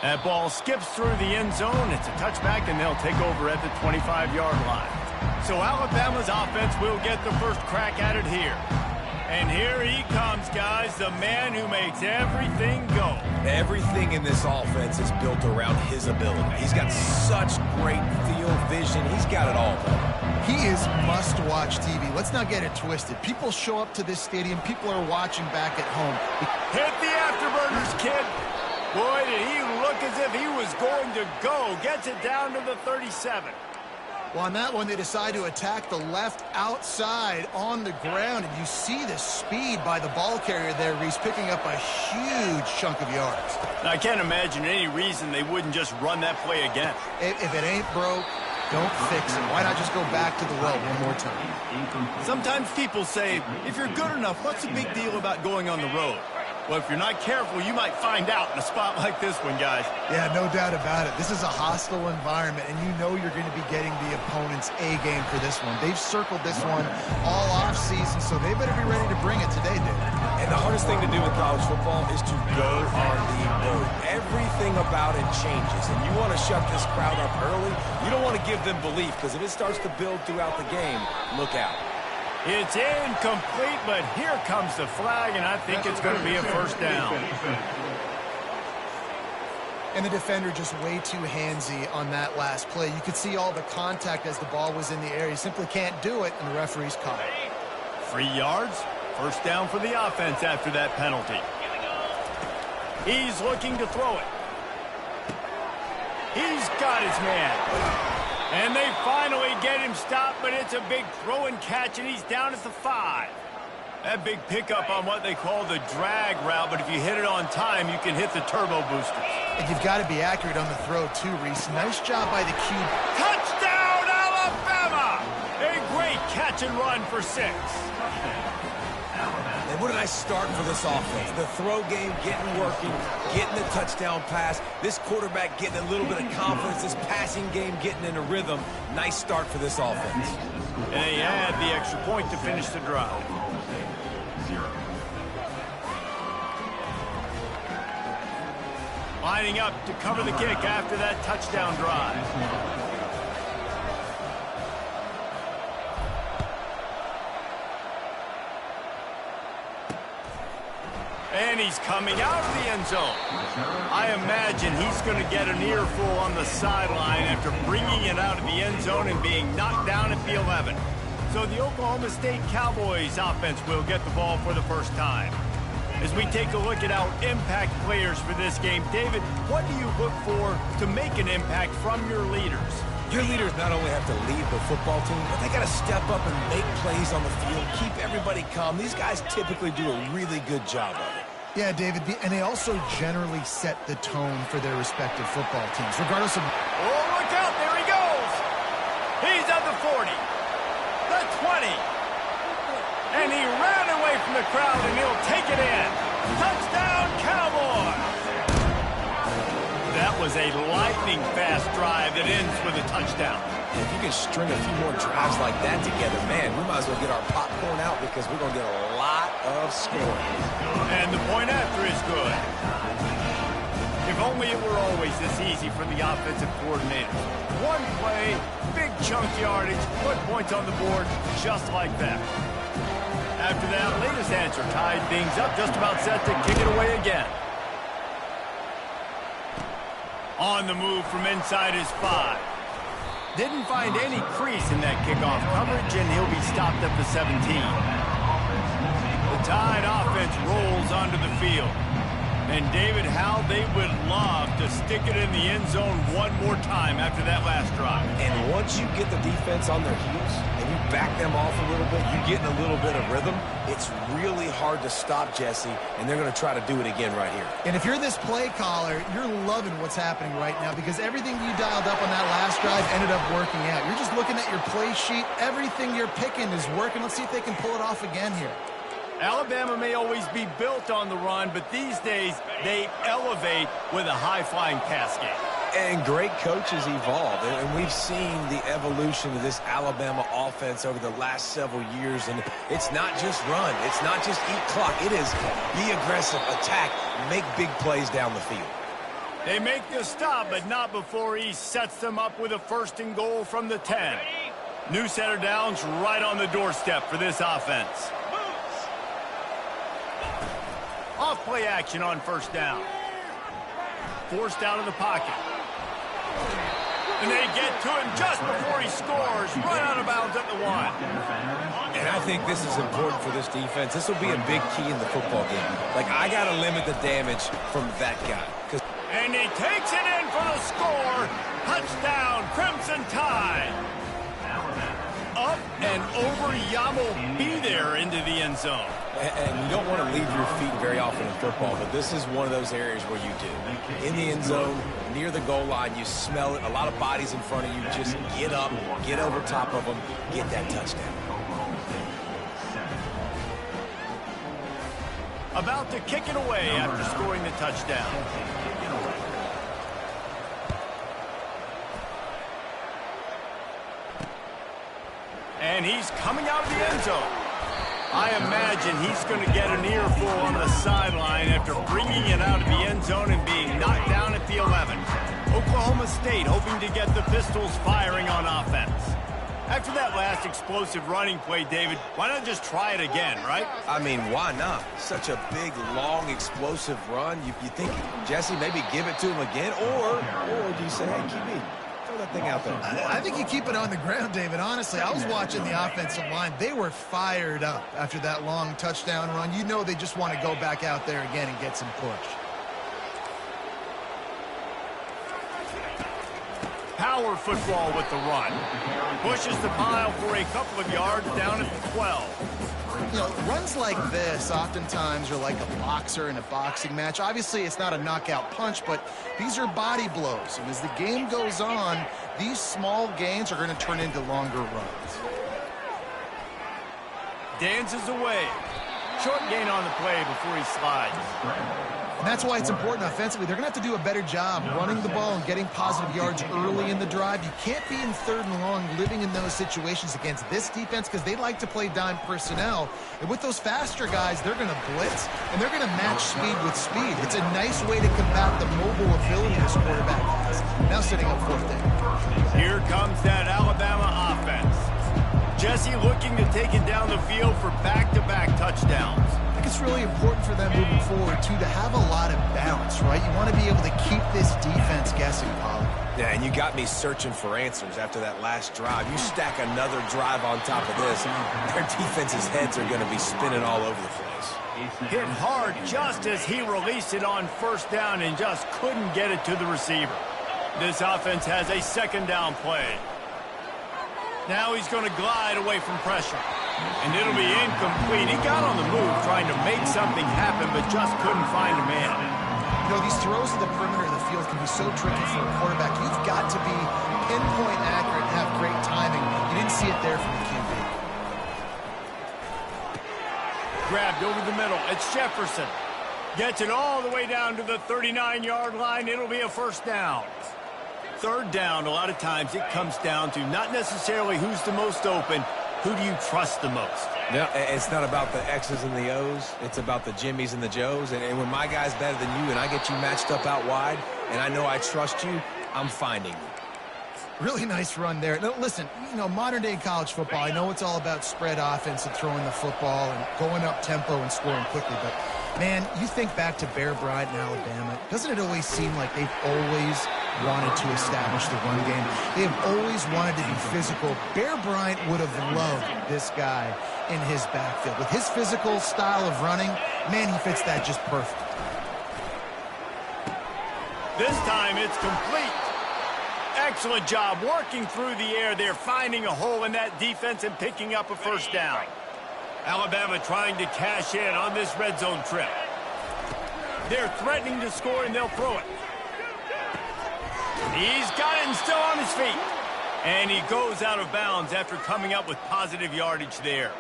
That ball skips through the end zone. It's a touchback, and they'll take over at the 25-yard line. So Alabama's offense will get the first crack at it here. And here he comes, guys, the man who makes everything go. Everything in this offense is built around his ability. He's got such great field vision. He's got it all. He is must-watch TV. Let's not get it twisted. People show up to this stadium. People are watching back at home. Hit the afterburners, kid. Boy, did he look as if he was going to go. Gets it down to the 37. Well, on that one, they decide to attack the left outside on the ground, and you see the speed by the ball carrier there, Reese, picking up a huge chunk of yards. Now, I can't imagine any reason they wouldn't just run that play again. If it ain't broke, don't fix it. Why not just go back to the well one more time? Sometimes people say, if you're good enough, what's the big deal about going on the road? Well, if you're not careful, you might find out in a spot like this one, guys. Yeah, no doubt about it. This is a hostile environment, and you know you're going to be getting the opponent's A-game for this one. They've circled this one all offseason, so they better be ready to bring it today, dude. And the hardest thing to do in college football is to go on the road. Everything about it changes, and you want to shut this crowd up early. You don't want to give them belief, because if it starts to build throughout the game, look out. It's incomplete, but here comes the flag, and I think it's going to be a first down. And the defender just way too handsy on that last play. You could see all the contact as the ball was in the air. He simply can't do it, and the referee's caught it. 3 yards, first down for the offense after that penalty. He's looking to throw it. He's got his man. And they finally get him stopped, but it's a big throw and catch, and he's down at the 5. That big pickup on what they call the drag route, but if you hit it on time, you can hit the turbo boosters. And you've got to be accurate on the throw, too, Reese. Nice job by the Cube. Touchdown, Alabama! A great catch and run for 6. And what a nice start for this offense. The throw game getting working, getting the touchdown pass. This quarterback getting a little bit of confidence. This passing game getting in a rhythm. Nice start for this offense. And they had the extra point to finish the drive. Lining up to cover the kick after that touchdown drive. And he's coming out of the end zone. I imagine he's going to get an earful on the sideline after bringing it out of the end zone and being knocked down at the 11. So the Oklahoma State Cowboys offense will get the ball for the first time. As we take a look at our impact players for this game, David, what do you look for to make an impact from your leaders? Your leaders not only have to lead the football team, but they got to step up and make plays on the field, keep everybody calm. These guys typically do a really good job of it. Yeah, David, and they also generally set the tone for their respective football teams, regardless of... Oh, look out, there he goes! He's at the 40, the 20, and he ran away from the crowd, and he'll take it in. Touchdown, Cowboys! That was a lightning-fast drive that ends with a touchdown. If you can string a few more drives like that together, man, we might as well get our popcorn out because we're going to get a lot of scoring. And the point after is good. If only it were always this easy for the offensive coordinator. One play, big chunk yardage, put points on the board just like that. After that latest answer tied things up, just about set to kick it away again. On the move from inside his 5. Didn't find any crease in that kickoff coverage, and he'll be stopped at the 17. The Tide offense rolls onto the field. And David, how they would love to stick it in the end zone one more time after that last drive. And once you get the defense on their heels and you back them off a little bit, you get in a little bit of rhythm, it's really hard to stop Jesse, and they're going to try to do it again right here. And if you're this play caller, you're loving what's happening right now because everything you dialed up on that last drive ended up working out. You're just looking at your play sheet. Everything you're picking is working. Let's see if they can pull it off again here. Alabama may always be built on the run, but these days they elevate with a high-flying pass game. And great coaches evolve, and we've seen the evolution of this Alabama offense over the last several years, and it's not just run, it's not just eat clock, it is be aggressive, attack, make big plays down the field. They make the stop, but not before he sets them up with a 1st and goal from the 10. New set of downs right on the doorstep for this offense. Off play action on 1st down. Forced out of the pocket. And they get to him just before he scores, right out of bounds at the 1. And I think this is important for this defense. This will be a big key in the football game. Like, I got to limit the damage from that guy. And he takes it in for the score. Touchdown, Crimson Tide. Up and over Yamo be there into the end zone. And you don't want to leave your feet very often in football, but this is one of those areas where you do. In the end zone, near the goal line, you smell it. A lot of bodies in front of you. Just get up, get over top of them, get that touchdown. About to kick it away after scoring the touchdown. And he's coming out of the end zone. I imagine he's going to get an earful on the sideline after bringing it out of the end zone and being knocked down at the 11. Oklahoma State hoping to get the Pistols firing on offense. After that last explosive running play, David, why not just try it again, right? I mean, why not? Such a big, long, explosive run. You think, Jesse, maybe give it to him again? Or do you say, hey, QB, throw that thing out there? I think you keep it on the ground, David. Honestly, I was watching the offensive line. They were fired up after that long touchdown run. You know they just want to go back out there again and get some push. Power football with the run. Pushes the pile for a couple of yards down at the 12. You know, runs like this oftentimes are like a boxer in a boxing match. Obviously, it's not a knockout punch, but these are body blows. And as the game goes on, these small gains are going to turn into longer runs. Dances away. Short gain on the play before he slides. And that's why it's important offensively. They're going to have to do a better job running the ball and getting positive yards early in the drive. You can't be in 3rd and long living in those situations against this defense because they like to play dime personnel. And with those faster guys, they're going to blitz, and they're going to match speed with speed. It's a nice way to combat the mobile ability this quarterback has. Now setting up 4th down. Here comes that Alabama offense. Jesse looking to take it down the field for back-to-back touchdowns. I think it's really important for them moving forward, too, to have a lot of balance, right? You want to be able to keep this defense guessing, Pollard. Yeah, and you got me searching for answers after that last drive. You stack another drive on top of this, their defense's heads are going to be spinning all over the place. Hit hard just as he released it on 1st down and just couldn't get it to the receiver. This offense has a 2nd down play. Now he's going to glide away from pressure. And it'll be incomplete. He got on the move trying to make something happen, but just couldn't find a man. You know, these throws to the perimeter of the field can be so tricky for a quarterback. You've got to be pinpoint accurate and have great timing. You didn't see it there from the QB. Grabbed over the middle. It's Jefferson. Gets it all the way down to the 39-yard line. It'll be a 1st down. 3rd down, a lot of times it comes down to not necessarily who's the most open, who do you trust the most? Yeah, it's not about the X's and the O's. It's about the Jimmys and the Joes. And when my guy's better than you and I get you matched up out wide and I know I trust you, I'm finding you. Really nice run there. Now, listen, you know, modern-day college football, I know it's all about spread offense and throwing the football and going up tempo and scoring quickly, but, man, you think back to Bear Bryant in Alabama, doesn't it always seem like they've always wanted to establish the run game? They have always wanted to be physical. Bear Bryant would have loved this guy in his backfield. With his physical style of running, man, he fits that just perfect. This time it's complete. Excellent job working through the air there, finding a hole in that defense and picking up a 1st down. Alabama trying to cash in on this red zone trip. They're threatening to score, and they'll throw it. He's got it and still on his feet. And he goes out of bounds after coming up with positive yardage there.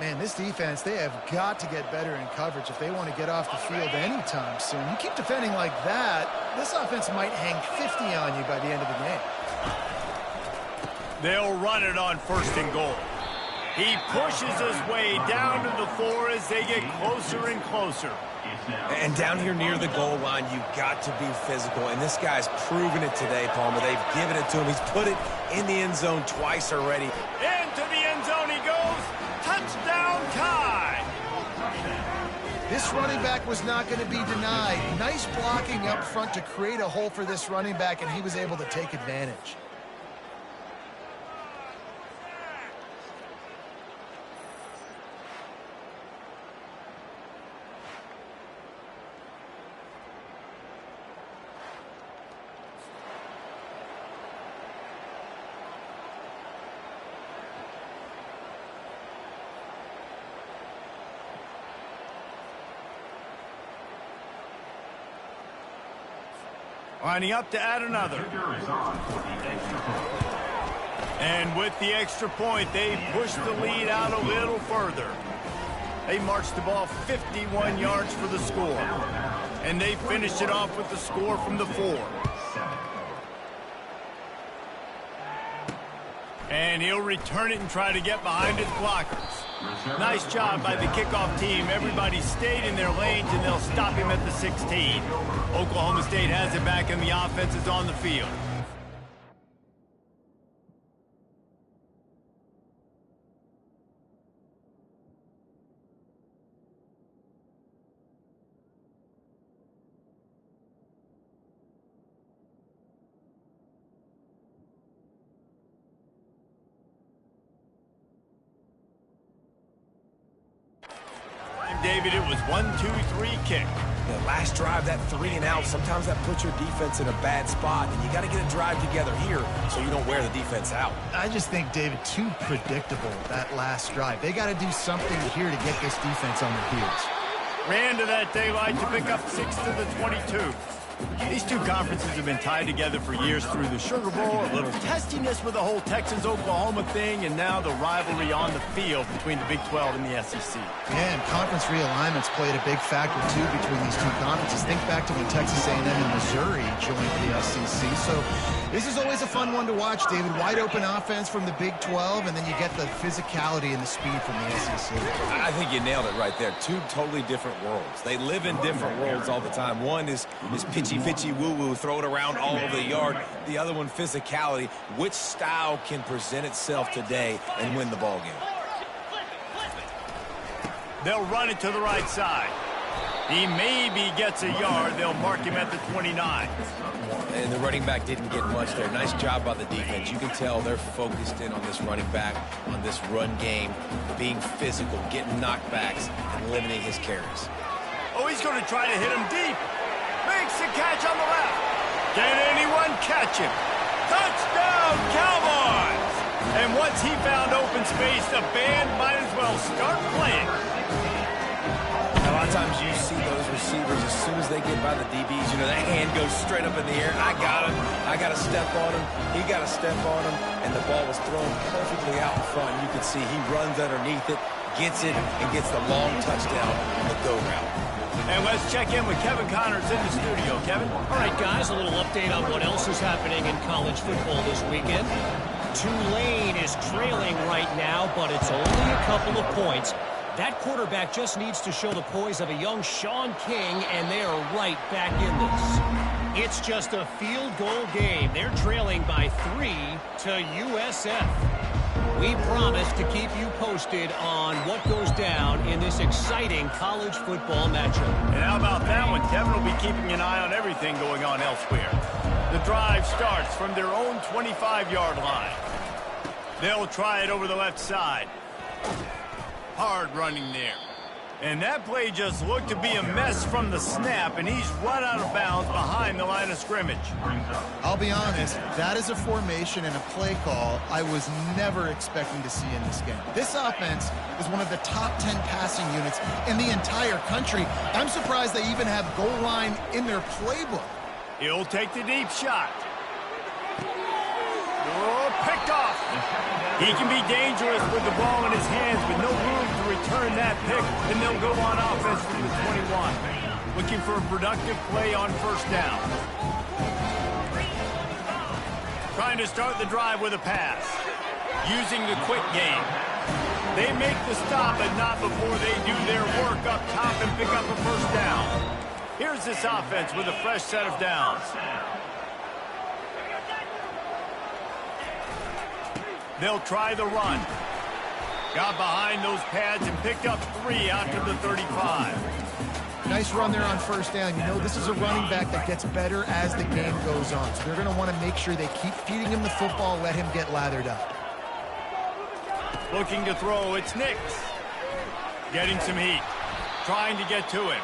Man, this defense, they have got to get better in coverage if they want to get off the field anytime soon. You keep defending like that, this offense might hang 50 on you by the end of the game. They'll run it on 1st and goal. He pushes his way down to the floor as they get closer and closer. And down here near the goal line, you've got to be physical. And this guy's proven it today, Palmer. They've given it to him. He's put it in the end zone twice already. Into the end zone he goes. Touchdown, Tide. This running back was not going to be denied. Nice blocking up front to create a hole for this running back, and he was able to take advantage. Lining up to add another. And with the extra point, they push the lead out a little further. They marched the ball 51 yards for the score. And they finished it off with the score from the 4. And he'll return it and try to get behind his blockers. Nice job by the kickoff team. Everybody stayed in their lanes, and they'll stop him at the 16. Oklahoma State has it back, and the offense is on the field. David, it was 1-2-3 kick. The last drive, that 3 and out, sometimes that puts your defense in a bad spot, and you got to get a drive together here so you don't wear the defense out. I just think, David, too predictable, that last drive. They got to do something here to get this defense on their heels. Ran to that daylight to pick up 6 to the 22. These two conferences have been tied together for years through the Sugar Bowl, a little testiness with the whole Texas-Oklahoma thing, and now the rivalry on the field between the Big 12 and the SEC. Yeah, and conference realignments played a big factor, too, between these two conferences. Think back to when Texas A&M and Missouri joined the SEC. So this is always a fun one to watch, David. Wide open offense from the Big 12, and then you get the physicality and the speed from the SEC. I think you nailed it right there. Two totally different worlds. They live in different worlds all the time. One is pitchy woo-woo, throw it around all over the yard. The other one, physicality. Which style can present itself today and win the ball game? They'll run it to the right side. He maybe gets a yard. They'll mark him at the 29. And the running back didn't get much there. Nice job by the defense. You can tell they're focused in on this running back, on this run game, being physical, getting knockbacks, and limiting his carries. Oh, he's going to try to hit him deep. Makes the catch on the left. Can anyone catch him? Touchdown, Cowboys! And once he found open space, the band might as well start playing. A lot of times you see those receivers, as soon as they get by the DBs, you know, that hand goes straight up in the air. I got him. I got to step on him. He got to step on him. And the ball was thrown perfectly out in front. You can see he runs underneath it, gets it, and gets the long touchdown on the go route. And let's check in with Kevin Connors in the studio. Kevin? All right, guys, a little update on what else is happening in college football this weekend. Tulane is trailing right now, but it's only a couple of points. That quarterback just needs to show the poise of a young Sean King, and they are right back in this. It's just a field goal game. They're trailing by 3 to USF. We promise to keep you posted on what goes down in this exciting college football matchup. And how about that one? Kevin will be keeping an eye on everything going on elsewhere. The drive starts from their own 25-yard line. They'll try it over the left side. Hard running there. And that play just looked to be a mess from the snap, and he's run out of bounds behind the line of scrimmage. I'll be honest, that is a formation and a play call I was never expecting to see in this game. This offense is one of the top 10 passing units in the entire country. I'm surprised they even have goal line in their playbook. He'll take the deep shot. Oh, picked off. He can be dangerous with the ball in his hands, but no room to return that pick, and they'll go on offense from the 21. Looking for a productive play on first down. Trying to start the drive with a pass. Using the quick game. They make the stop, but not before they do their work up top and pick up a first down. Here's this offense with a fresh set of downs. They'll try the run. Got behind those pads and picked up 3 out to the 35. Nice run there on first down. You know, this is a running back that gets better as the game goes on. So they're going to want to make sure they keep feeding him the football, let him get lathered up. Looking to throw, it's Nix. Getting some heat. Trying to get to him.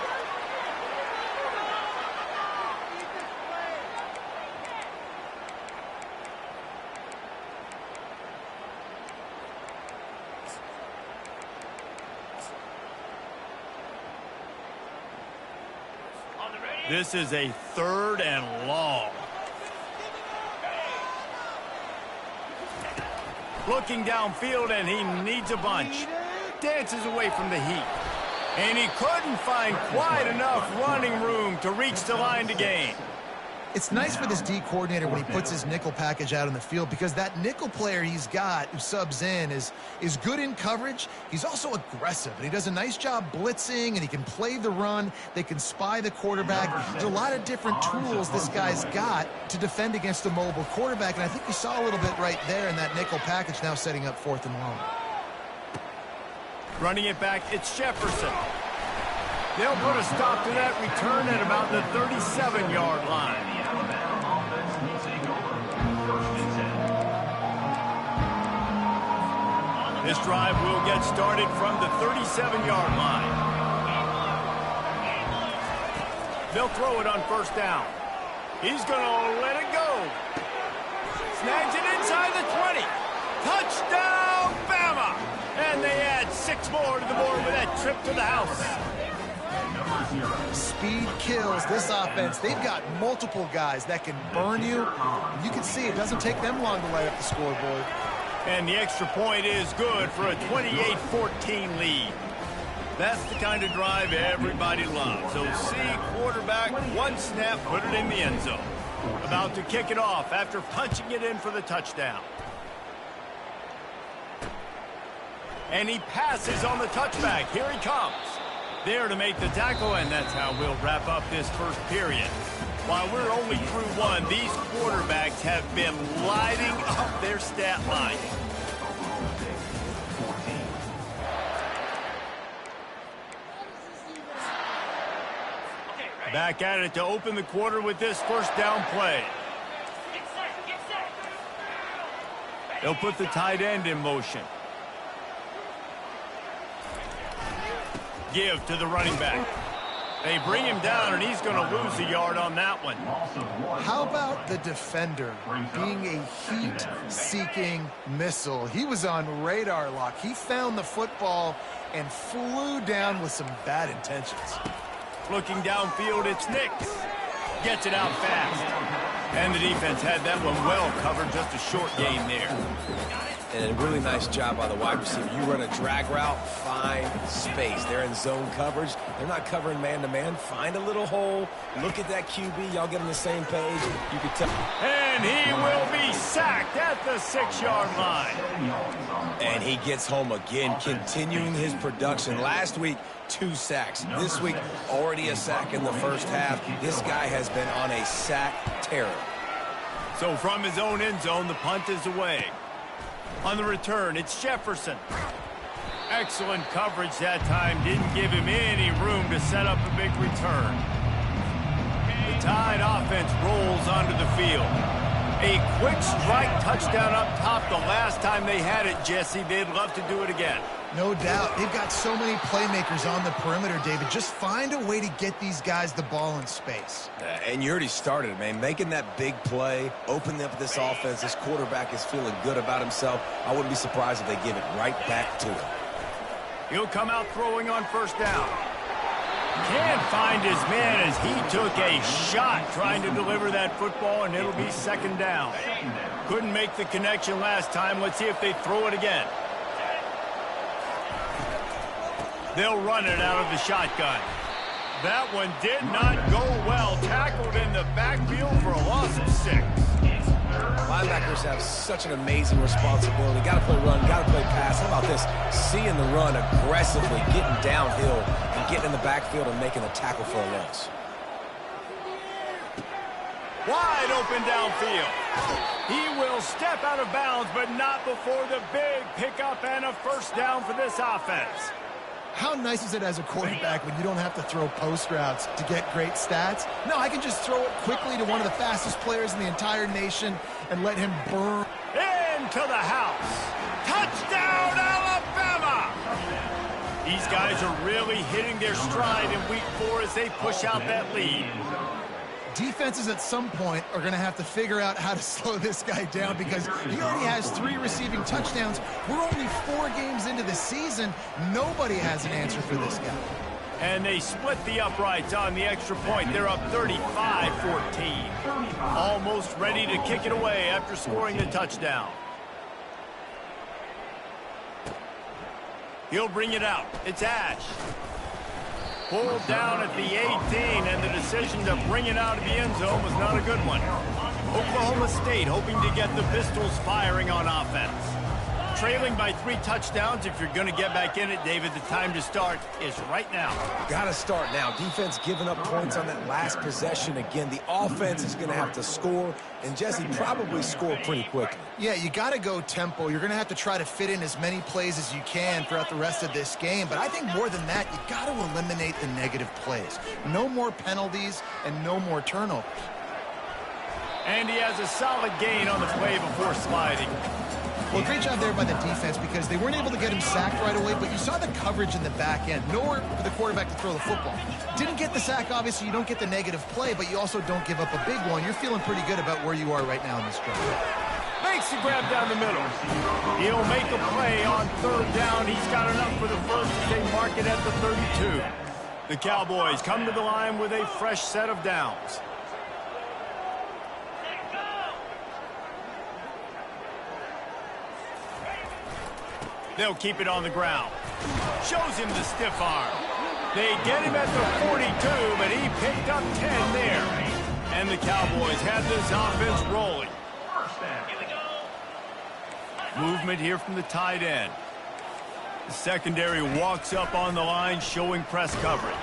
This is a 3rd and long. Looking downfield, and he needs a bunch. Dances away from the heat. And he couldn't find quite enough running room to reach the line to gain. It's nice for this D coordinator when he puts his nickel package out on the field, because that nickel player he's got who subs in is good in coverage. He's also aggressive, and he does a nice job blitzing, and he can play the run. They can spy the quarterback. There's a lot of different tools this guy's got to defend against a mobile quarterback, and I think you saw a little bit right there in that nickel package, now setting up 4th and long. Running it back, it's Jefferson. They'll put a stop to that return at about the 37-yard line. This drive will get started from the 37-yard line. They'll throw it on first down. He's going to let it go. Snags it inside the 20. Touchdown, Bama! And they add 6 more to the board with that trip to the house. Speed kills this offense. They've got multiple guys that can burn you. You can see it doesn't take them long to light up the scoreboard. And the extra point is good for a 28-14 lead. That's the kind of drive everybody loves. So see quarterback, 1 snap, put it in the end zone. About to kick it off after punching it in for the touchdown. And he passes on the touchback. Here he comes. There to make the tackle, and that's how we'll wrap up this first period. While we're only through 1, these quarterbacks have been lighting up their stat line. Back at it to open the quarter with this first down play. They'll put the tight end in motion. Give to the running back. They bring him down, and he's going to lose a yard on that one. How about the defender being a heat-seeking missile? He was on radar lock. He found the football and flew down with some bad intentions. Looking downfield, it's Nix. Gets it out fast. And the defense had that one well covered, just a short gain there. And a really nice job by the wide receiver. You run a drag route, find space. They're in zone coverage. They're not covering man-to-man. Find a little hole. Look at that QB. Y'all get on the same page. You can tell. And he will be sacked at the 6-yard line. And he gets home again, continuing his production. Last week, 2 sacks. This week, already a sack in the first half. This guy has been on a sack terror. So from his own end zone, the punt is away. On the return, it's Jefferson. Excellent coverage that time. Didn't give him any room to set up a big return. The Tide offense rolls onto the field. A quick strike touchdown up top the last time they had it, Jesse. They'd love to do it again. No doubt. They've got so many playmakers on the perimeter, David. Just find a way to get these guys the ball in space. And you already started, man. Making that big play, opening up this offense. This quarterback is feeling good about himself. I wouldn't be surprised if they give it right back to him. He'll come out throwing on first down. Can't find his man as he took a shot trying to deliver that football, and it'll be second down. Couldn't make the connection last time. Let's see if they throw it again. They'll run it out of the shotgun. That one did not go well. Tackled in the backfield for a loss of 6. Linebackers have such an amazing responsibility. Got to play run, got to play pass. How about this? Seeing the run aggressively, getting downhill, and getting in the backfield and making a tackle for a loss. Wide open downfield. He will step out of bounds, but not before the big pickup and a first down for this offense. How nice is it as a quarterback when you don't have to throw post routes to get great stats? No, I can just throw it quickly to one of the fastest players in the entire nation and let him burn. Into the house. Touchdown, Alabama! These guys are really hitting their stride in week 4 as they push out that lead. Defenses at some point are going to have to figure out how to slow this guy down because he already has 3 receiving touchdowns. We're only 4 games into the season. Nobody has an answer for this guy. And they split the uprights on the extra point. They're up 35-14. Almost ready to kick it away after scoring the touchdown. He'll bring it out. It's Ash. Pulled down at the 18, and the decision to bring it out of the end zone was not a good one. Oklahoma State hoping to get the Pistols firing on offense. Trailing by 3 touchdowns. If you're going to get back in it, David, the time to start is right now. Got to start now. Defense giving up points on that last possession. Again, the offense is going to have to score, and Jesse probably score pretty quickly. Yeah, you got to go tempo. You're going to have to try to fit in as many plays as you can throughout the rest of this game. But I think more than that, you got to eliminate the negative plays. No more penalties and no more turnovers. And he has a solid gain on the play before sliding. Well, great job there by the defense because they weren't able to get him sacked right away, but you saw the coverage in the back end. Nowhere for the quarterback to throw the football. Didn't get the sack, obviously. You don't get the negative play, but you also don't give up a big one. You're feeling pretty good about where you are right now in this drive. Makes the grab down the middle. He'll make a play on 3rd down. He's got enough for the first as they mark it at the 32. The Cowboys come to the line with a fresh set of downs. They'll keep it on the ground. Shows him the stiff arm. They get him at the 42, but he picked up 10 there. And the Cowboys have this offense rolling. Movement here from the tight end. The secondary walks up on the line, showing press coverage.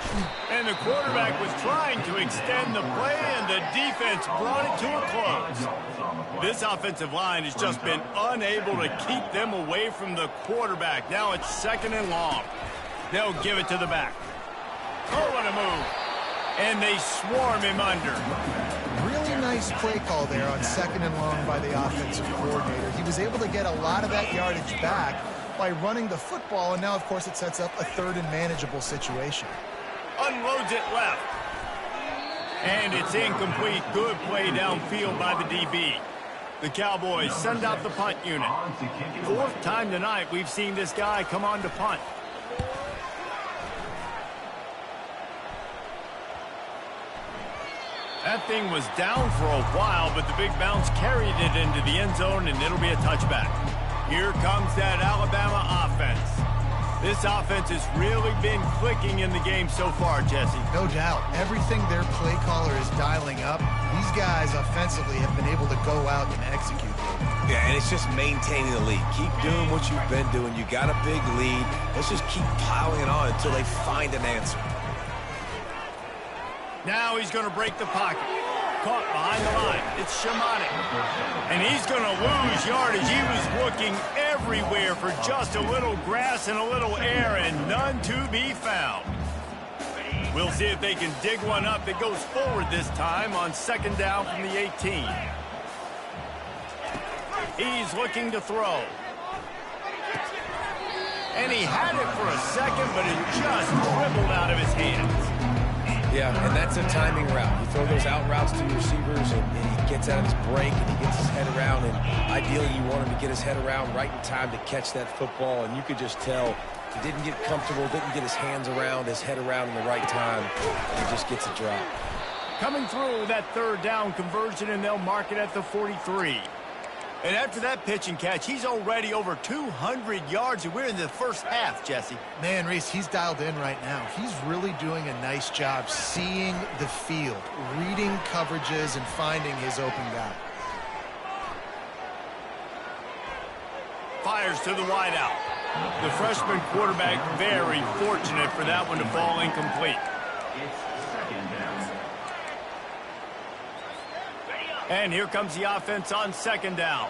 And the quarterback was trying to extend the play, and the defense brought it to a close. This offensive line has just been unable to keep them away from the quarterback. Now it's 2nd and long. They'll give it to the back. Oh, what a move. And they swarm him under. Really nice play call there on 2nd and long by the offensive coordinator. He was able to get a lot of that yardage back by running the football, and now, of course, it sets up a 3rd and manageable situation. Unloads it left. And it's incomplete. Good play downfield by the DB. The Cowboys send out the punt unit. 4th time tonight we've seen this guy come on to punt. That thing was down for a while, but the big bounce carried it into the end zone, and it'll be a touchback. Here comes that Alabama offense. This offense has really been clicking in the game so far, Jesse. No doubt. Everything their play caller is dialing up, these guys offensively have been able to go out and execute. Yeah, and it's just maintaining the lead. Keep doing what you've been doing. You got a big lead. Let's just keep piling it on until they find an answer. Now he's going to break the pocket. Caught behind the line. It's Shamanik. And he's going to lose yardage. He was looking everywhere for just a little grass and a little air, and none to be found. We'll see if they can dig one up that goes forward this time on 2nd down from the 18. He's looking to throw. And he had it for a second, but it just dribbled out of his hands. Yeah, and that's a timing route. You throw those out routes to your receivers, and he gets out of his break, and he gets his head around, and ideally you want him to get his head around right in time to catch that football, and you could just tell he didn't get comfortable, didn't get his hands around, his head around in the right time, and he just gets a drop. Coming through that 3rd down conversion, and they'll mark it at the 43. And after that pitch and catch, he's already over 200 yards, and we're in the first half, Jesse. Man, Reese, he's dialed in right now. He's really doing a nice job seeing the field, reading coverages, and finding his open guy. fires to the wideout. The freshman quarterback very fortunate for that one to fall incomplete. And here comes the offense on second down.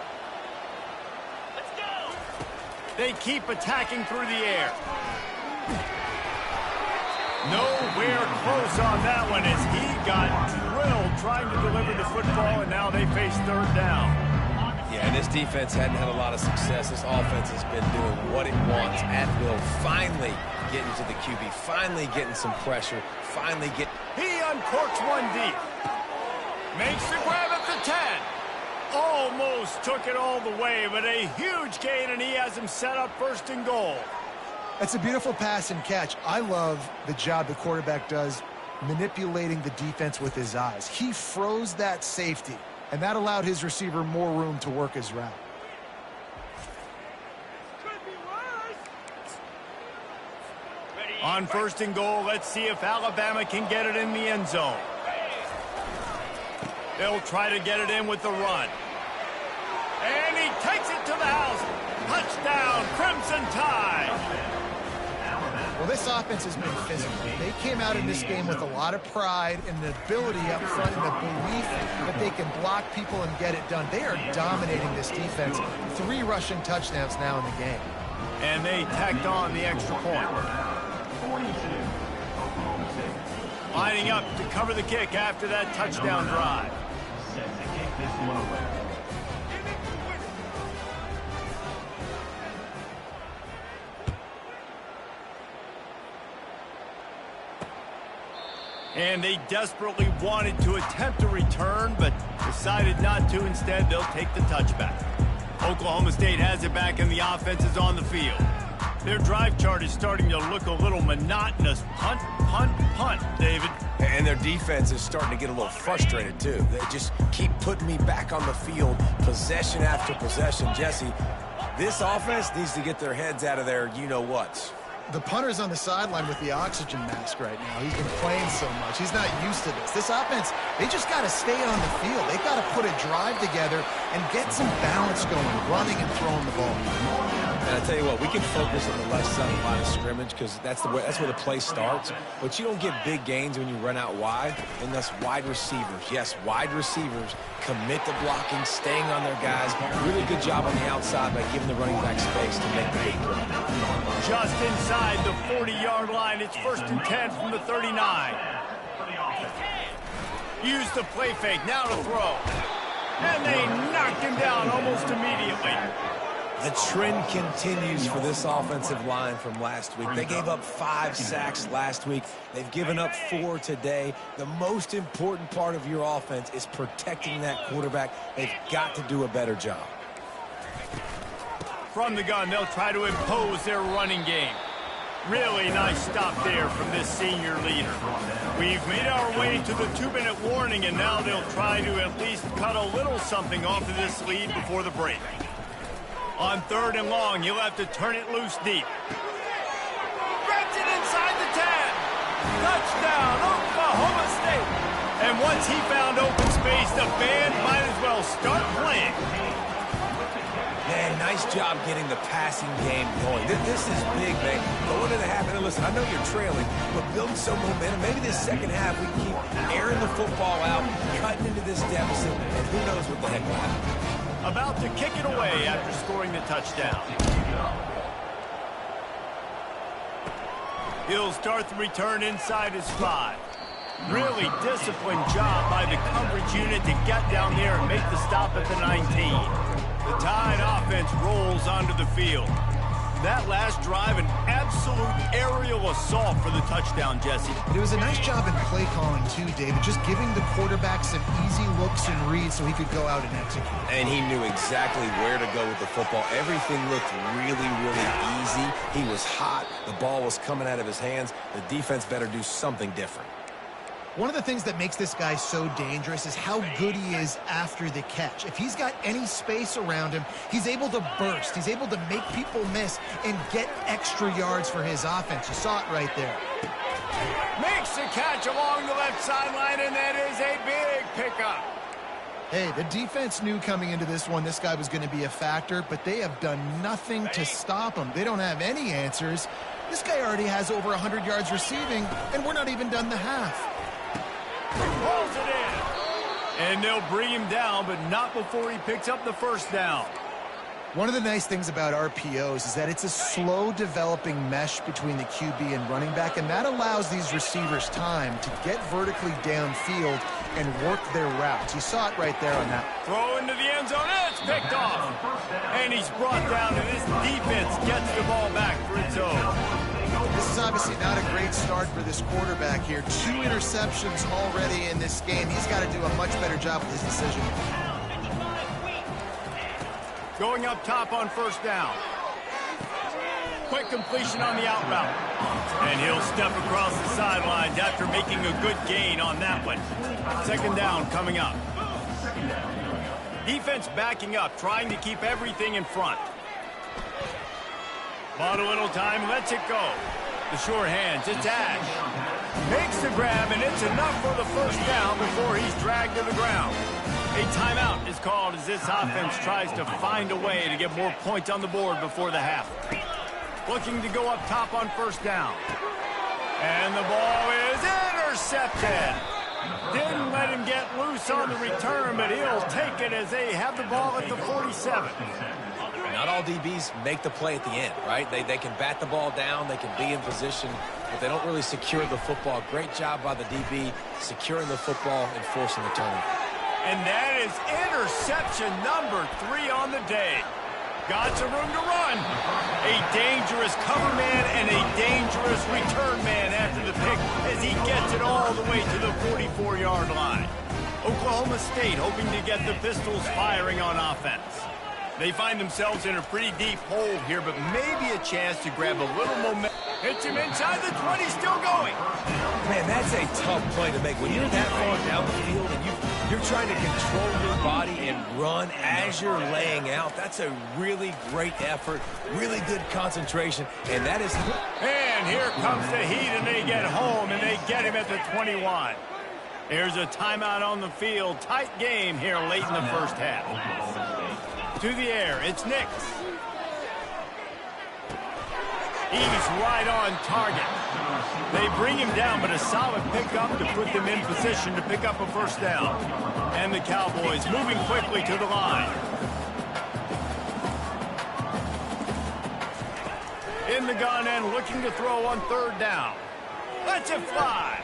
They keep attacking through the air. Nowhere close on that one as he got drilled trying to deliver the football, and now they face third down. Yeah, and this defense hadn't had a lot of success. This offense has been doing what it wants at will. Finally getting to the QB, finally getting some pressure, finally get... He uncorks one deep. Makes the grab at the 10. Almost took it all the way, but a huge gain, and he has him set up first and goal. That's a beautiful pass and catch. I love the job the quarterback does manipulating the defense with his eyes. He froze that safety, and that allowed his receiver more room to work his route. On first and goal, let's see if Alabama can get it in the end zone. They'll try to get it in with the run. And he takes it to the house. Touchdown, Crimson Tide. Well, this offense has been physical. They came out in this game with a lot of pride and the ability up front and the belief that they can block people and get it done. They are dominating this defense. 3 rushing touchdowns now in the game. And they tacked on the extra point. Lining up to cover the kick after that touchdown drive. And they desperately wanted to attempt a return, but decided not to. Instead, they'll take the touchback. Oklahoma State has it back, and the offense is on the field. Their drive chart is starting to look a little monotonous. Punt, punt, punt, David. And their defense is starting to get a little frustrated, too. They just keep putting me back on the field, possession after possession. Jesse, this offense needs to get their heads out of their you-know-whats. The punter's on the sideline with the oxygen mask right now. He's been playing so much. He's not used to this. This offense, they just got to stay on the field. They've got to put a drive together and get some balance going, running and throwing the ball. And I tell you what, we can focus on the left side line of scrimmage because that's where the play starts. But you don't get big gains when you run out wide unless wide receivers, yes, wide receivers commit to blocking, staying on their guys. Really good job on the outside by giving the running back space to make the big play. Just inside the 40-yard line, it's 1st and 10 from the 39. Use the play fake, now to throw. And they knocked him down almost immediately. The trend continues for this offensive line from last week. They gave up 5 sacks last week. They've given up 4 today. The most important part of your offense is protecting that quarterback. They've got to do a better job. From the gun, they'll try to impose their running game. Really nice stop there from this senior leader. We've made our way to the 2-minute warning, and now they'll try to at least cut a little something off of this lead before the break. On 3rd and long, he'll have to turn it loose deep. Grabs it inside the 10. Touchdown, Oklahoma State. And once he found open space, the band might as well start playing. Man, nice job getting the passing game going. This is big, man. Going into the half, and listen, I know you're trailing, but building some momentum. Maybe this second half we keep airing the football out, cutting into this deficit, and who knows what the heck will happen. About to kick it away after scoring the touchdown. He'll start the return inside his 5. Really disciplined job by the coverage unit to get down there and make the stop at the 19. The Tide offense rolls onto the field. That last drive, an absolute aerial assault for the touchdown, Jesse. It was a nice job in play calling, too, David, just giving the quarterback some easy looks and reads so he could go out and execute. And he knew exactly where to go with the football. Everything looked really, really easy. He was hot. The ball was coming out of his hands. The defense better do something different. One of the things that makes this guy so dangerous is how good he is after the catch. If he's got any space around him, he's able to burst. He's able to make people miss and get extra yards for his offense. You saw it right there. Makes the catch along the left sideline, and that is a big pickup. Hey, the defense knew coming into this one this guy was going to be a factor, but they have done nothing to stop him. They don't have any answers. This guy already has over 100 yards receiving, and we're not even done the half. Pulls it in. And they'll bring him down, but not before he picks up the first down. One of the nice things about RPOs is that it's a slow developing mesh between the QB and running back, and that allows these receivers time to get vertically downfield and work their routes. You saw it right there on that. Throw into the end zone, it's picked off. And he's brought down, and this defense gets the ball back for its own. This is obviously not a great start for this quarterback here. 2 interceptions already in this game. He's got to do a much better job with his decision. Going up top on first down. Quick completion on the out route. And he'll step across the sidelines after making a good gain on that one. Second down coming up. Defense backing up, trying to keep everything in front. Bought a little time, lets it go. The short hands, it's Ash. Makes the grab, and it's enough for the first down before he's dragged to the ground. A timeout is called as this offense tries to find a way to get more points on the board before the half. Looking to go up top on first down. And the ball is intercepted. Didn't let him get loose on the return, but he'll take it as they have the ball at the 47. Not all DBs make the play at the end, right? They can bat the ball down, they can be in position, but they don't really secure the football. Great job by the DB securing the football and forcing the turnover. And that is interception number 3 on the day. Got some room to run. A dangerous cover man and a dangerous return man after the pick as he gets it all the way to the 44-yard line. Oklahoma State hoping to get the Pistols firing on offense. They find themselves in a pretty deep hole here, but maybe a chance to grab a little momentum. Hits him inside the 20, still going. Man, that's a tough play to make. When you're that far down the field and you're trying to control your body and run as you're laying out, that's a really great effort, really good concentration, and that is... And here comes the heat, and they get home, and they get him at the 21. Here's a timeout on the field. Tight game here late in the first half. To the air, it's Nix. He's right on target. They bring him down, but a solid pickup to put them in position to pick up a first down. And the Cowboys moving quickly to the line. In the gun and looking to throw on third down. Lets it fly.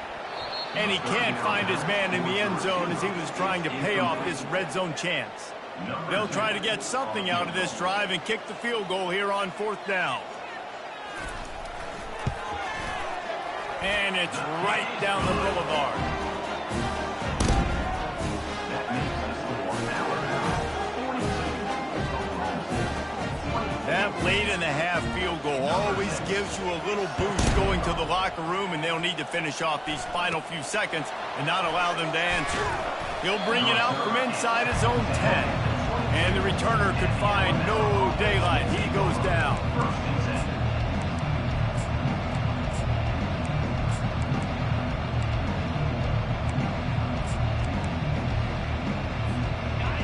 And he can't find his man in the end zone as he was trying to pay off this red zone chance. They'll try to get something out of this drive and kick the field goal here on fourth down. And it's right down the boulevard. That late in the half field goal always gives you a little boost going to the locker room, and they'll need to finish off these final few seconds and not allow them to answer. He'll bring it out from inside his own 10. And the returner could find no daylight. He goes down.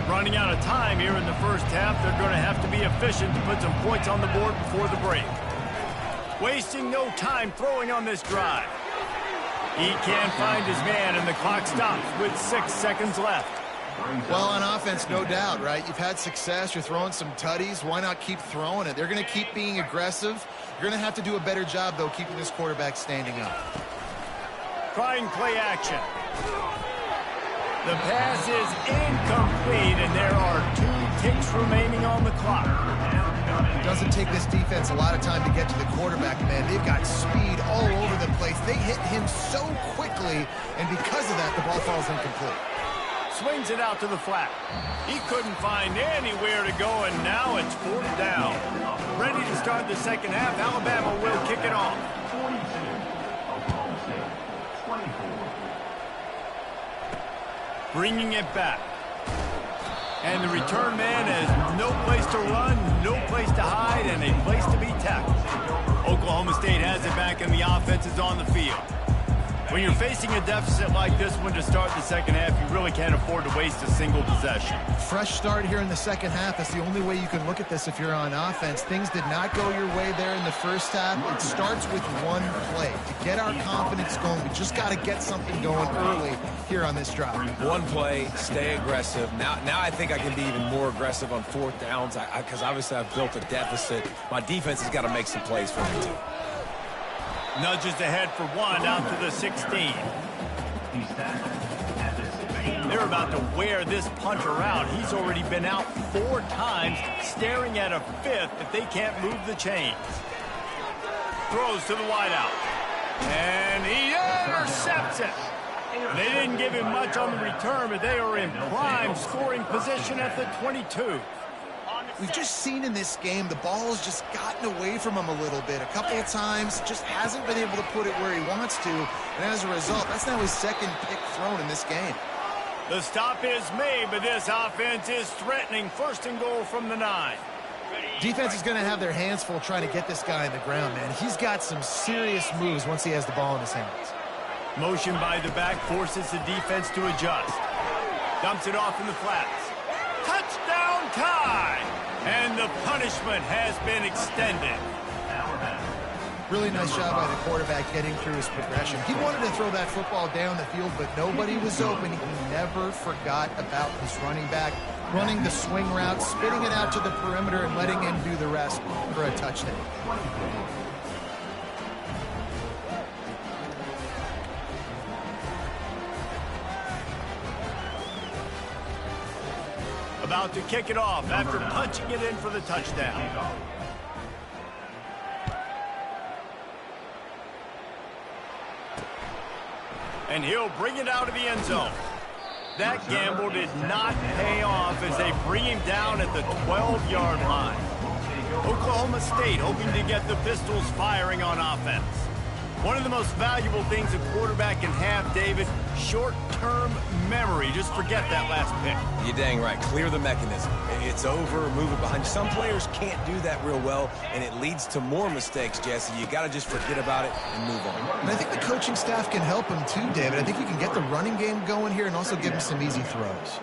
Running out of time here in the first half. They're going to have to be efficient to put some points on the board before the break. Wasting no time throwing on this drive. He can't find his man, and the clock stops with 6 seconds left. Well, on offense, no doubt, right? You've had success. You're throwing some tutties. Why not keep throwing it? They're going to keep being aggressive. You're going to have to do a better job, though, keeping this quarterback standing up. Trying play action. The pass is incomplete, and there are 2 ticks remaining on the clock. It doesn't take this defense a lot of time to get to the quarterback, man. They've got speed all over the place. They hit him so quickly, and because of that, the ball falls incomplete. Swings it out to the flat. He couldn't find anywhere to go, and now it's fourth down. Ready to start the second half. Alabama will kick it off. Bringing it back. And the return man has no place to run, no place to hide, and a place to be tackled. Oklahoma State has it back, and the offense is on the field. When you're facing a deficit like this one to start the second half, you really can't afford to waste a single possession. Fresh start here in the second half. That's the only way you can look at this if you're on offense. Things did not go your way there in the first half. It starts with one play. To get our confidence going, we just got to get something going early here on this drive. One play, stay aggressive. Now I think I can be even more aggressive on fourth downs because obviously I've built a deficit. My defense has got to make some plays for me too. Nudges ahead for one out to the 16. They're about to wear this punter out. He's already been out 4 times, staring at a 5th if they can't move the chains. Throws to the wideout. And he intercepts it. They didn't give him much on the return, but they are in prime scoring position at the 22. We've just seen in this game the ball has just gotten away from him a little bit. A couple of times, just hasn't been able to put it where he wants to. And as a result, that's now his second pick thrown in this game. The stop is made, but this offense is threatening. First and goal from the 9. Defense is going to have their hands full trying to get this guy in the ground, man. He's got some serious moves once he has the ball in his hands. Motion by the back forces the defense to adjust. Dumps it off in the flats. Touchdown tie! And the punishment has been extended. Really nice job by the quarterback getting through his progression. He wanted to throw that football down the field, but nobody was open. He never forgot about his running back, running the swing route, spitting it out to the perimeter, and letting him do the rest for a touchdown. About to kick it off after punching it in for the touchdown. And he'll bring it out of the end zone. That gamble did not pay off as they bring him down at the 12-yard line. Oklahoma State hoping to get the Pistols firing on offense. One of the most valuable things a quarterback can have, David, short-term memory. Just forget that last pick. You're dang right. Clear the mechanism. It's over, move it behind. Some players can't do that real well, and it leads to more mistakes, Jesse. You got to just forget about it and move on. And I think the coaching staff can help him too, David. I think you can get the running game going here and also give him some easy throws.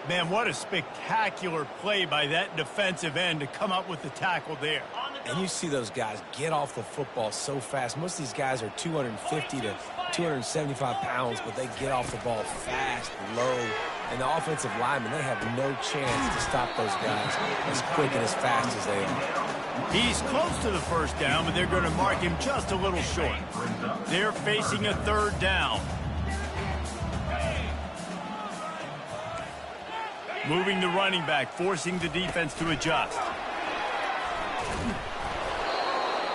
Man, what a spectacular play by that defensive end to come up with the tackle there. And you see those guys get off the football so fast. Most of these guys are 250 to 275 pounds, but they get off the ball fast, low. And the offensive linemen, they have no chance to stop those guys as quick and as fast as they are. He's close to the first down, but they're going to mark him just a little short. They're facing a third down. Moving the running back, forcing the defense to adjust.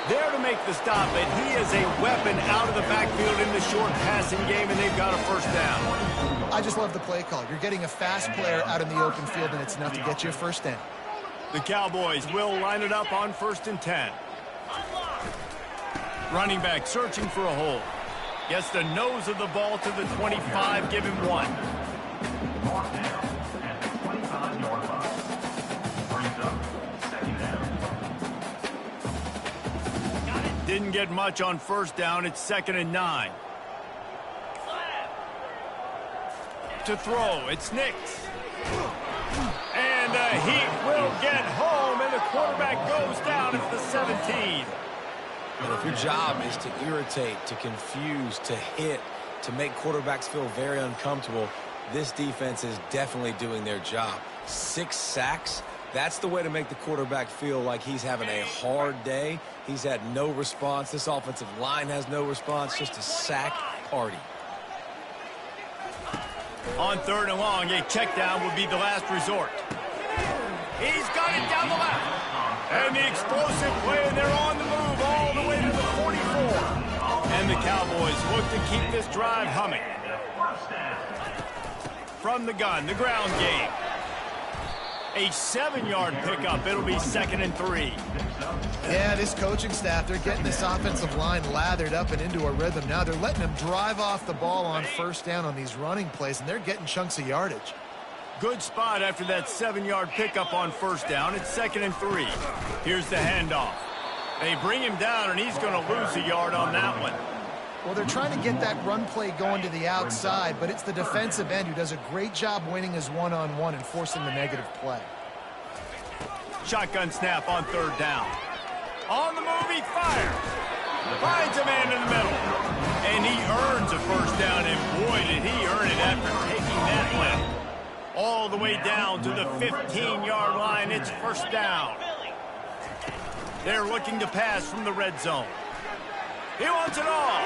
There to make the stop, and he is a weapon out of the backfield in the short passing game, and they've got a first down. I just love the play call. You're getting a fast player out in the open field, and it's enough to get you a first down. The Cowboys will line it up on 1st and 10. Running back searching for a hole. Gets the nose of the ball to the 25, give him 1. Didn't get much on first down. It's 2nd and 9. To throw, it's Nix. And he will get home, and the quarterback goes down at the 17. And if your job is to irritate, to confuse, to hit, to make quarterbacks feel very uncomfortable, this defense is definitely doing their job. 6 sacks. That's the way to make the quarterback feel like he's having a hard day. He's had no response. This offensive line has no response. Just a sack party. On 3rd and long, a check down would be the last resort. He's got it down the left. And the explosive play, and they're on the move all the way to the 44. And the Cowboys look to keep this drive humming. From the gun, the ground game. A 7-yard pickup. It'll be 2nd and 3. Yeah, this coaching staff, they're getting this offensive line lathered up and into a rhythm. Now they're letting them drive off the ball on first down on these running plays, and they're getting chunks of yardage. Good spot after that 7-yard pickup on first down. It's 2nd and 3. Here's the handoff. They bring him down, and he's going to lose a yard on that one. Well, they're trying to get that run play going to the outside, but it's the defensive end who does a great job winning his one-on-one and forcing the negative play. Shotgun snap on third down. On the move, he fires. Finds a man in the middle. And he earns a first down, and boy, did he earn it after taking that lift. All the way down to the 15-yard line. It's first down. They're looking to pass from the red zone. He wants it all.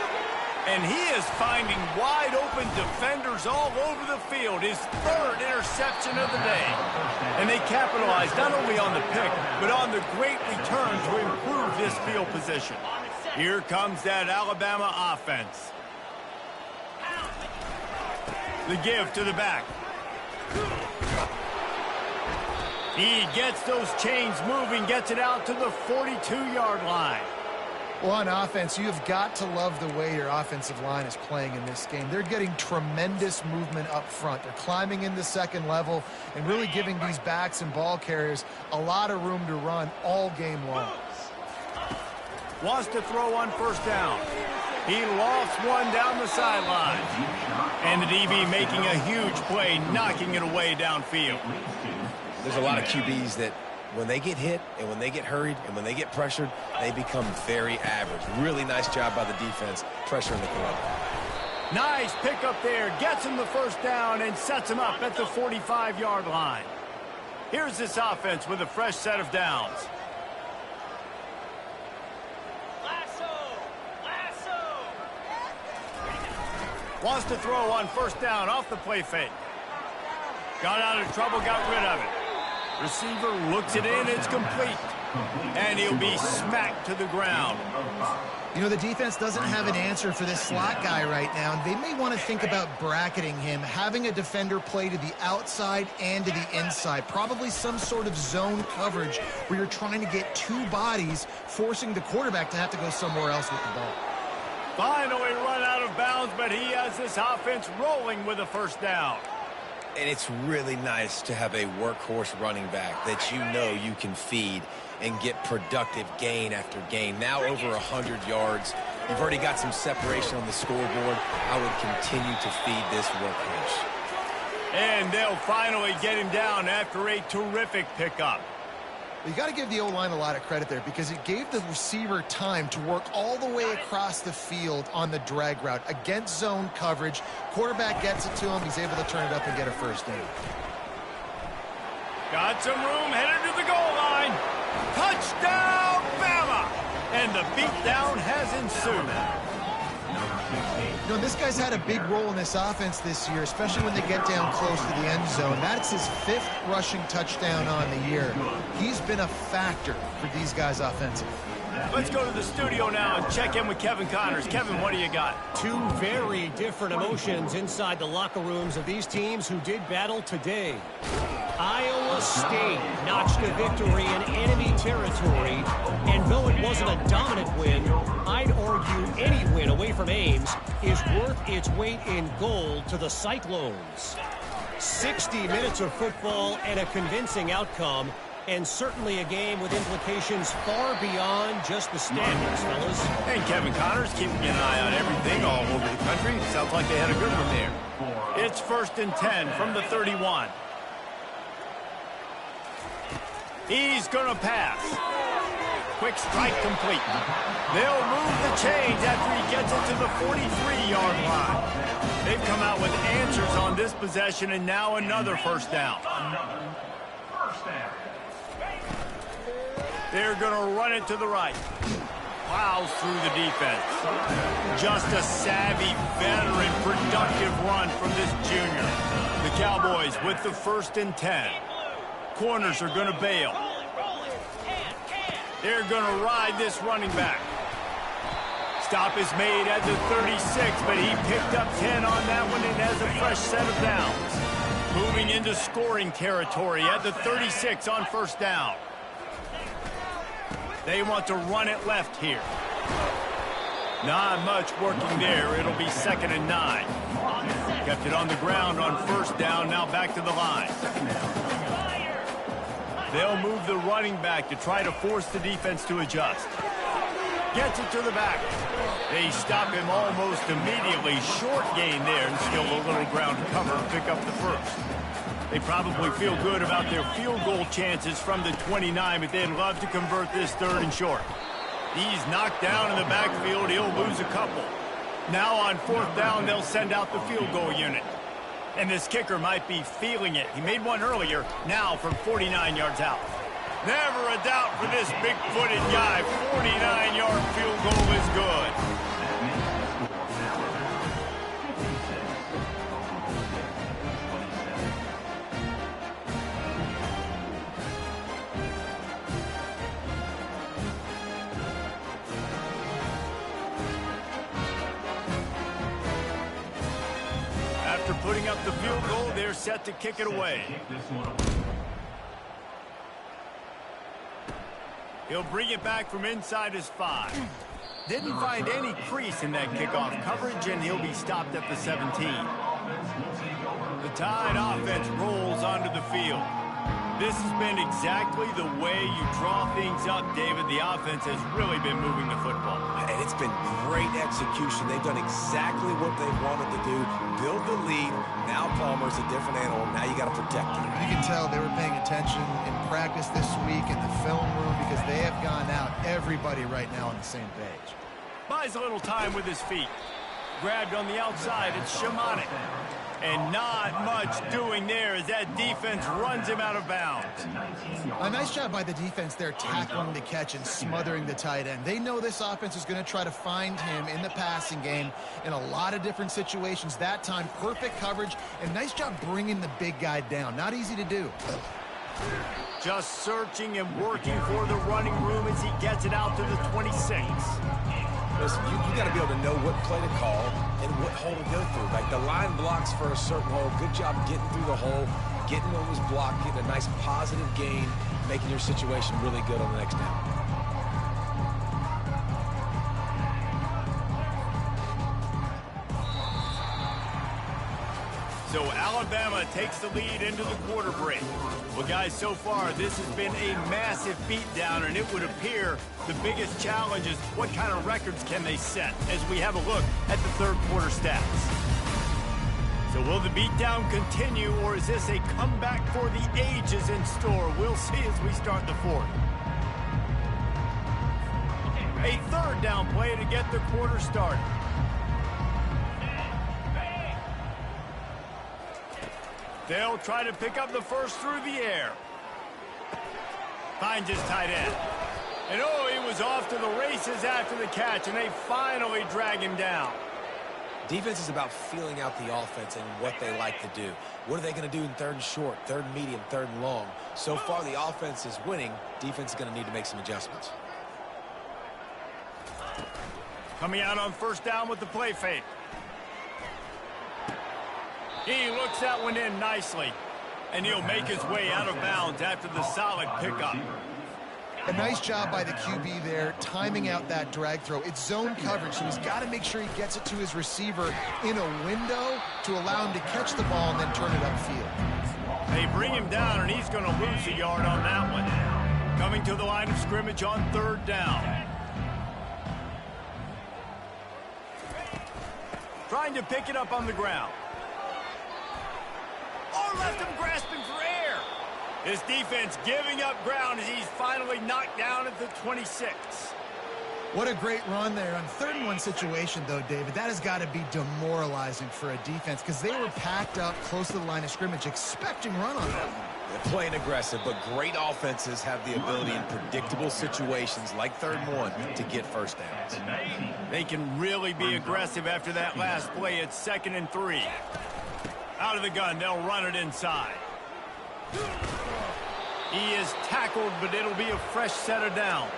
And he is finding wide-open defenders all over the field. His third interception of the day. And they capitalized not only on the pick, but on the great return to improve this field position. Here comes that Alabama offense. The give to the back. He gets those chains moving, gets it out to the 42-yard line. Well, on offense, you've got to love the way your offensive line is playing in this game. They're getting tremendous movement up front. They're climbing in the second level and really giving these backs and ball carriers a lot of room to run all game long. Wants to throw on first down. He lofts one down the sideline. And the DB making a huge play, knocking it away downfield. There's a lot of QBs that when they get hit and when they get hurried and when they get pressured, they become very average. Really nice job by the defense pressuring the quarterback. Nice pickup there. Gets him the first down and sets him up at the 45-yard line. Here's this offense with a fresh set of downs. Wants to throw on first down off the play fake. Got out of trouble, got rid of it. Receiver looks it in, it's complete. And he'll be smacked to the ground. You know, the defense doesn't have an answer for this slot guy right now, and they may want to think about bracketing him, having a defender play to the outside and to the inside. Probably some sort of zone coverage where you're trying to get two bodies, forcing the quarterback to have to go somewhere else with the ball. Finally run out of bounds, but he has this offense rolling with a first down. And it's really nice to have a workhorse running back that you know you can feed and get productive gain after gain. Now over 100 yards. You've already got some separation on the scoreboard. I would continue to feed this workhorse. And they'll finally get him down after a terrific pickup. You got to give the O-line a lot of credit there because it gave the receiver time to work all the way across the field on the drag route against zone coverage. Quarterback gets it to him. He's able to turn it up and get a first down. Got some room, headed to the goal line. Touchdown, Bama! And the beatdown has ensued. You know, this guy's had a big role in this offense this year, especially when they get down close to the end zone. That's his 5th rushing touchdown on the year. He's been a factor for these guys offensively. Let's go to the studio now and check in with Kevin Connors. Kevin, what do you got? Two very different emotions inside the locker rooms of these teams who did battle today. Iowa State notched a victory in enemy territory, and though it wasn't a dominant win, I'd argue any win away from Ames is worth its weight in gold to the Cyclones. 60 minutes of football and a convincing outcome, and certainly a game with implications far beyond just the standings, fellas. And Kevin Connors keeping an eye on everything all over the country. Sounds like they had a good one there. It's 1st and 10 from the 31. He's going to pass. Quick strike complete. They'll move the chains after he gets it to the 43-yard line. They've come out with answers on this possession, and now another first down. They're going to run it to the right. Plows through the defense. Just a savvy, veteran, productive run from this junior. The Cowboys with the 1st and 10. Corners are going to bail. They're going to ride this running back. Stop is made at the 36, but he picked up 10 on that one and has a fresh set of downs. Moving into scoring territory at the 36 on first down. They want to run it left here. Not much working there. It'll be 2nd and 9. Kept it on the ground on first down, now back to the line. They'll move the running back to try to force the defense to adjust. Gets it to the back. They stop him almost immediately. Short gain there, and still a little ground to cover and pick up the first. They probably feel good about their field goal chances from the 29, but they'd love to convert this 3rd and short. He's knocked down in the backfield. He'll lose a couple. Now on 4th down, they'll send out the field goal unit. And this kicker might be feeling it. He made one earlier, now from 49 yards out. Never a doubt for this big-footed guy. 49-yard field goal is good. After putting up the field goal, they're set to kick it away. He'll bring it back from inside his 5. Didn't find any crease in that kickoff coverage, and he'll be stopped at the 17. The Tide offense rolls onto the field. This has been exactly the way you draw things up, David. The offense has really been moving the football. And it's been great execution. They've done exactly what they wanted to do. Build the lead. Now Palmer's a different animal. Now you got to protect him. You can tell they were paying attention in practice this week in the film room because they have gone out, everybody right now on the same page. Buys a little time with his feet. Grabbed on the outside. It's Shimonic. And not much doing there as that defense runs him out of bounds. A nice job by the defense there, tackling the catch and smothering the tight end. They know this offense is going to try to find him in the passing game in a lot of different situations. That time, perfect coverage, and nice job bringing the big guy down. Not easy to do. Just searching and working for the running room as he gets it out to the 26. Listen, you got to be able to know what play to call and what hole to go through. Like the line blocks for a certain hole. Good job getting through the hole, getting what was blocked, getting a nice positive gain, making your situation really good on the next down. So Alabama takes the lead into the quarter break. Well, guys, so far this has been a massive beatdown, and it would appear the biggest challenge is what kind of records can they set as we have a look at the 3rd quarter stats. So will the beatdown continue, or is this a comeback for the ages in store? We'll see as we start the 4th. A 3rd down play to get the quarter started. They'll try to pick up the first through the air. Finds his tight end. And oh, he was off to the races after the catch, and they finally drag him down. Defense is about feeling out the offense and what they like to do. What are they going to do in 3rd and short, 3rd and medium, 3rd and long? So far, the offense is winning. Defense is going to need to make some adjustments. Coming out on 1st down with the play fake. He looks that one in nicely, and he'll make his way out of bounds after the solid pickup. A nice job by the QB there, timing out that drag throw. It's zone coverage, so he's got to make sure he gets it to his receiver in a window to allow him to catch the ball and then turn it upfield. They bring him down, and he's going to lose a yard on that one. Coming to the line of scrimmage on 3rd down. Trying to pick it up on the ground. Or left him grasping for air. His defense giving up ground as he's finally knocked down at the 26. What a great run there. On 3rd and 1 situation, though, David, that has got to be demoralizing for a defense because they were packed up close to the line of scrimmage expecting run on that one. They're playing aggressive, but great offenses have the ability in predictable situations like 3rd and 1 to get first downs. They can really be aggressive after that last play. It's 2nd and 3. Out of the gun, they'll run it inside. He is tackled, but it'll be a fresh set of downs.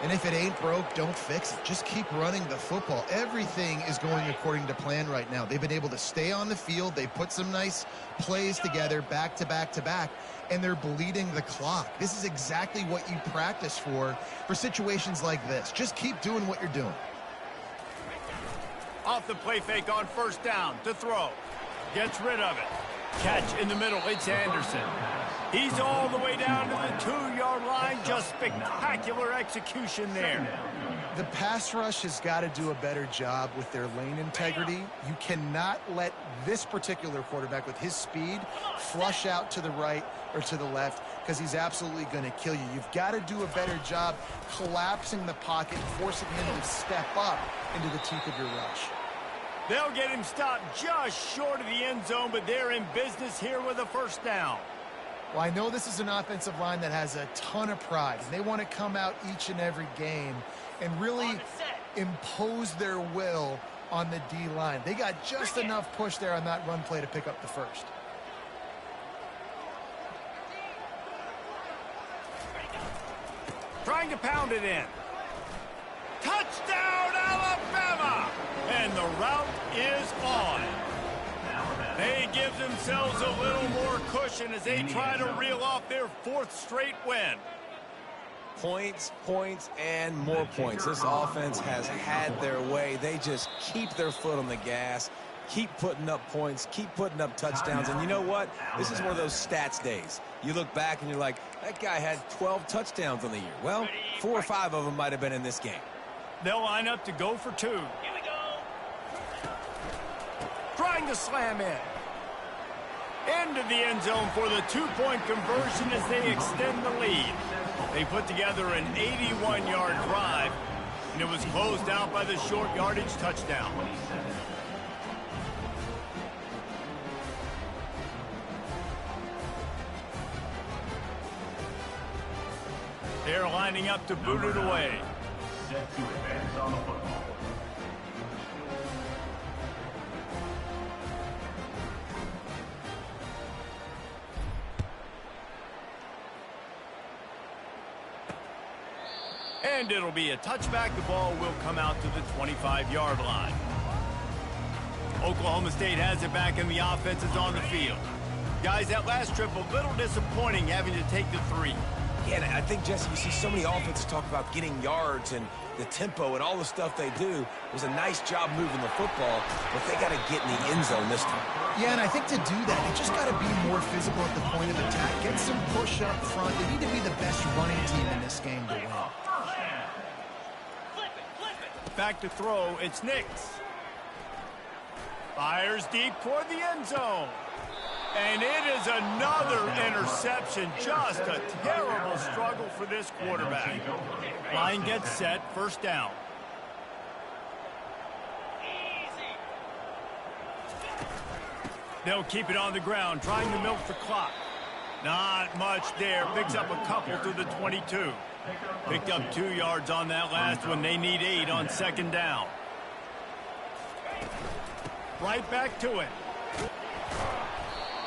And if it ain't broke, don't fix it. Just keep running the football. Everything is going according to plan right now. They've been able to stay on the field. They put some nice plays together back to back to back, and they're bleeding the clock. This is exactly what you practice for situations like this. Just keep doing what you're doing. Off the play fake on 1st down to throw. Gets rid of it. Catch in the middle. It's Anderson. He's all the way down to the 2-yard line. Just spectacular execution there. The pass rush has got to do a better job with their lane integrity. You cannot let this particular quarterback with his speed flush out to the right or to the left because he's absolutely going to kill you. You've got to do a better job collapsing the pocket and forcing him to step up into the teeth of your rush. They'll get him stopped just short of the end zone, but they're in business here with a first down. Well, I know this is an offensive line that has a ton of pride, and they want to come out each and every game and really impose their will on the D-line. They got just enough push there on that run play to pick up the first. Trying to pound it in. Touchdown, Alabama! And the route is on. They give themselves a little more cushion as they try to reel off their 4th straight win. Points, points, and more points. This offense has had their way. They just keep their foot on the gas, keep putting up points, keep putting up touchdowns. And you know what? This is one of those stats days. You look back and you're like, that guy had 12 touchdowns on the year. Well, 4 or 5 of them might have been in this game. They'll line up to go for 2. Here we go. Trying to slam in. Into the end zone for the 2-point conversion as they extend the lead. They put together an 81-yard drive, and it was closed out by the short yardage touchdown. They're lining up to boot it away. Set to advance on the football. And it'll be a touchback. The ball will come out to the 25-yard line. Oklahoma State has it back, and the offense is on the field. Guys, that last trip a little disappointing, having to take the 3. Yeah, I think, Jesse, you see so many offenses talk about getting yards and the tempo and all the stuff they do. It was a nice job moving the football, but they got to get in the end zone this time. Yeah, and I think to do that, they just got to be more physical at the point of attack. Get some push up front. They need to be the best running team in this game to win. Back to throw, it's Nix. Fires deep toward the end zone. And it is another interception. Just a terrible struggle for this quarterback. Line gets set, first down. They'll keep it on the ground, trying to milk the clock. Not much there. Picks up a couple to the 22. Picked up 2 yards on that last one. They need 8 on second down. Right back to it.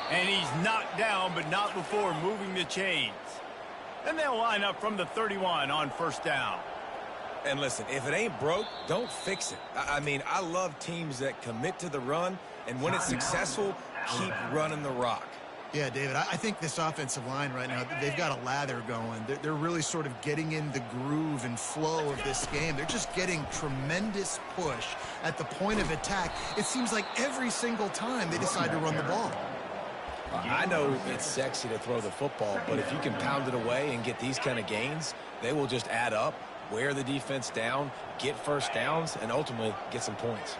And he's knocked down, but not before moving the chains. And they'll line up from the 31 on first down. And listen, if it ain't broke, don't fix it. I mean, I love teams that commit to the run, and when it's successful, keep running the rock. Yeah, David, I think this offensive line right now, they've got a lather going. They're really sort of getting in the groove and flow of this game. They're just getting tremendous push at the point of attack. It seems like every single time they decide to run the ball. I know it's sexy to throw the football, but if you can pound it away and get these kind of gains, they will just add up, wear the defense down, get first downs, and ultimately get some points.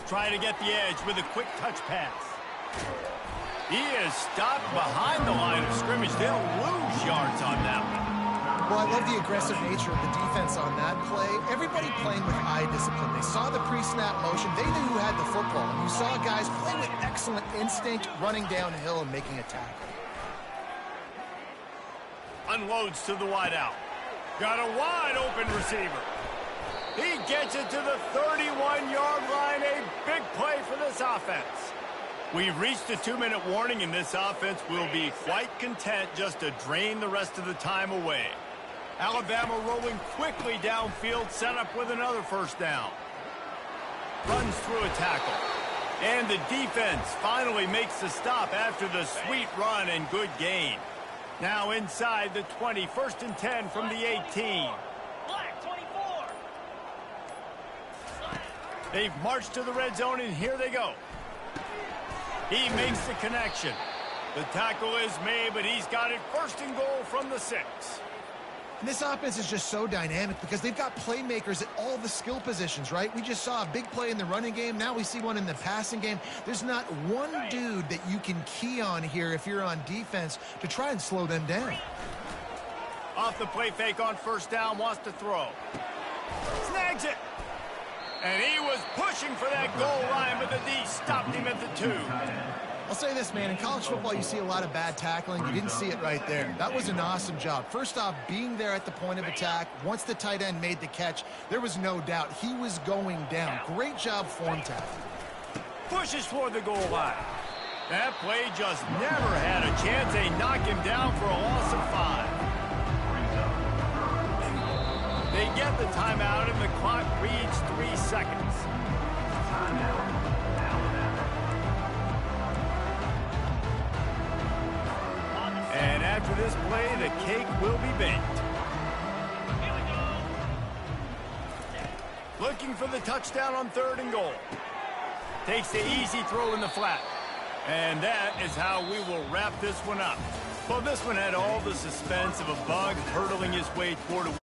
Try to get the edge with a quick touch pass. He is stopped behind the line of scrimmage. They'll lose yards on that one. Well, I love the aggressive nature of the defense on that play. Everybody playing with eye discipline. They saw the pre-snap motion. They knew who had the football. And you saw guys play with excellent instinct, running downhill and making a tackle. Unloads to the wideout. Got a wide open receiver. He gets it to the 31-yard line. A big play for this offense. We've reached a 2-minute warning, and this offense will be quite content just to drain the rest of the time away. Alabama rolling quickly downfield, set up with another first down. Runs through a tackle. And the defense finally makes the stop after the sweet run and good gain. Now inside the 20, 1st and 10 from the 18. Black 24. They've marched to the red zone, and here they go. He makes the connection. The tackle is made, but he's got it first and goal from the 6. And this offense is just so dynamic because they've got playmakers at all the skill positions, right? We just saw a big play in the running game. Now we see one in the passing game. There's not one dude that you can key on here if you're on defense to try and slow them down. Off the play fake on first down, wants to throw. Snags it. And he was pushing for that goal line, but the D stopped him at the 2. I'll say this, man, in college football, you see a lot of bad tackling. You didn't see it right there. That was an awesome job. First off, being there at the point of attack. Once the tight end made the catch, there was no doubt he was going down. Great job form tackling. Pushes toward the goal line. That play just never had a chance. They knock him down for a loss of 5. They get the timeout, and the clock reads 3 seconds. And after this play, the cake will be baked. Looking for the touchdown on 3rd and goal. Takes the easy throw in the flat. And that is how we will wrap this one up. Well, this one had all the suspense of a bug hurtling his way toward a